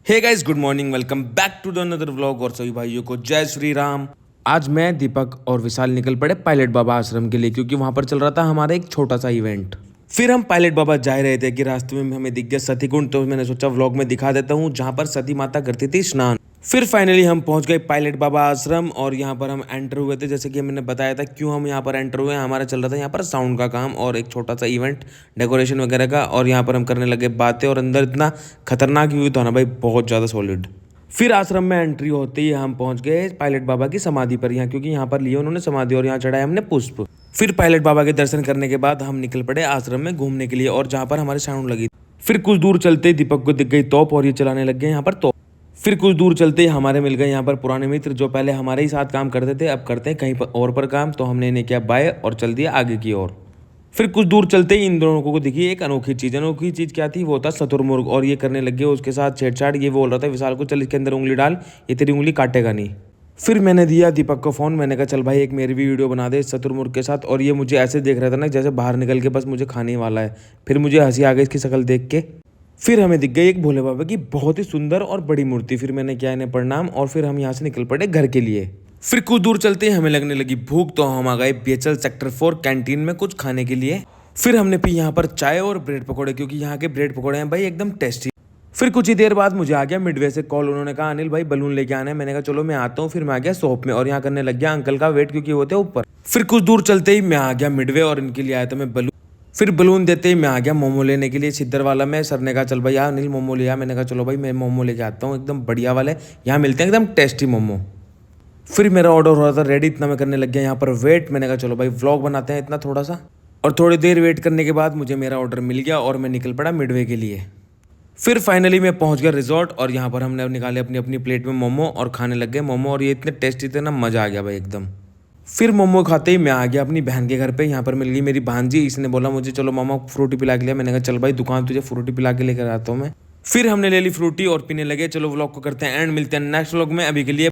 Hey guys, good morning, welcome back to the another vlog. और सभी भाइयों को जय श्री राम। आज मैं, दीपक और विशाल निकल पड़े पायलट बाबा आश्रम के लिए, क्योंकि वहां पर चल रहा था हमारा एक छोटा सा इवेंट। फिर हम पायलट बाबा जा रहे थे कि रास्ते में हमें दिख गया सती कुंड, तो मैंने सोचा व्लॉग में दिखा देता हूँ जहाँ पर सती माता करती थी स्नान। फिर फाइनली हम पहुंच गए पायलट बाबा आश्रम और यहाँ पर हम एंटर हुए थे। जैसे कि मैंने बताया था क्यों हम यहाँ पर एंटर हुए, हमारा चल रहा था यहाँ पर साउंड का काम और एक छोटा सा इवेंट डेकोरेशन वगैरह का, और यहाँ पर हम करने लगे बातें। और अंदर इतना खतरनाक व्यू था ना भाई, बहुत ज़्यादा सॉलिड। फिर आश्रम में एंट्री होते ही हम पहुंच गए पायलट बाबा की समाधि पर, यहाँ क्योंकि यहाँ पर लिए उन्होंने समाधि और यहाँ चढ़ाया हमने पुष्प। फिर पायलट बाबा के दर्शन करने के बाद हम निकल पड़े आश्रम में घूमने के लिए, और जहाँ पर हमारी साउंड लगी। फिर कुछ दूर चलते ही दीपक को दिख गई तोप और ये चलाने लग गए यहाँ पर तोप। फिर कुछ दूर चलते ही हमारे मिल गए यहाँ पर पुराने मित्र, जो पहले हमारे ही साथ काम करते थे, अब करते हैं कहीं पर और पर काम। तो हमने इन्हें किया बाय और चल दिया आगे की ओर। फिर कुछ दूर चलते ही इन दोनों को दिखी एक अनोखी चीज। अनोखी चीज क्या थी? वो था शुतुरमुर्ग, और ये करने लग गए उसके साथ छेड़छाड़। ये बोल रहा था विशाल को, चल इसके अंदर उंगली डाल, ये तेरी उंगली काटेगा नहीं। फिर मैंने दिया दीपक को फोन, मैंने कहा चल भाई एक मेरी भी वीडियो बना दे शुतुरमुर्ग के साथ। और ये मुझे ऐसे देख रहा था ना जैसे बाहर निकल के बस मुझे खाने वाला है। फिर मुझे हंसी आ गई इसकी शक्ल देख के। फिर हमें दिख गई एक भोले बाबा की बहुत ही सुंदर और बड़ी मूर्ति। फिर मैंने किया इन्हें प्रणाम और फिर हम यहाँ से निकल पड़े घर के लिए। फिर कुछ दूर चलते ही हमें लगने लगी भूख, तो हम आ गए बीएचएल सेक्टर 4 कैंटीन में कुछ खाने के लिए। फिर हमने पी यहाँ पर चाय और ब्रेड पकौड़े, क्योंकि यहाँ के ब्रेड पकौड़े हैं भाई एकदम टेस्टी। फिर कुछ ही देर बाद मुझे आ गया मिडवे से कॉल। उन्होंने कहा अनिल भाई बलून लेके आना है। मैंने कहा चलो मैं आता हूँ। फिर मैं आ गया शॉप में और यहाँ करने लग गया अंकल का वेट, क्योंकि वो थे ऊपर। फिर कुछ दूर चलते ही मैं आ गया मिडवे और इनके लिए आया था मैं बलून। फिर बलून देते ही मैं आ गया मोमो लेने के लिए सिद्धर वाला में। सर ने कहा चल भाई अनिल मोमो लिया। मैंने कहा चलो भाई मैं मोमो लेके आता हूँ एकदम बढ़िया वाले, यहाँ मिलते हैं एकदम टेस्टी मोमो। फिर मेरा ऑर्डर हो रहा था रेडी, इतना मैं करने लग गया यहाँ पर वेट। मैंने कहा चलो भाई व्लॉग बनाते हैं इतना थोड़ा सा। और थोड़ी देर वेट करने के बाद मुझे मेरा ऑर्डर मिल गया और मैं निकल पड़ा मिडवे के लिए। फिर फाइनली मैं पहुंच गया रिजॉर्ट, और यहाँ पर हमने निकाले अपनी अपनी प्लेट में मोमो और खाने लग गए मोमो। और ये इतने टेस्टी थे ना, मज़ा आ गया भाई एकदम। फिर मोमो खाते ही मैं आ गया अपनी बहन के घर पे। यहाँ पर मिल गई मेरी भांजी। इसने बोला मुझे चलो मामा फ्रूटी पिला के लिया। मैंने कहा चल भाई दुकान तुझे फ्रूटी पिला के लेकर आता हूँ मैं। फिर हमने ले ली फ्रूटी और पीने लगे। चलो व्लॉग को करते हैं एंड, मिलते हैं नेक्स्ट व्लॉग में। अभी के लिए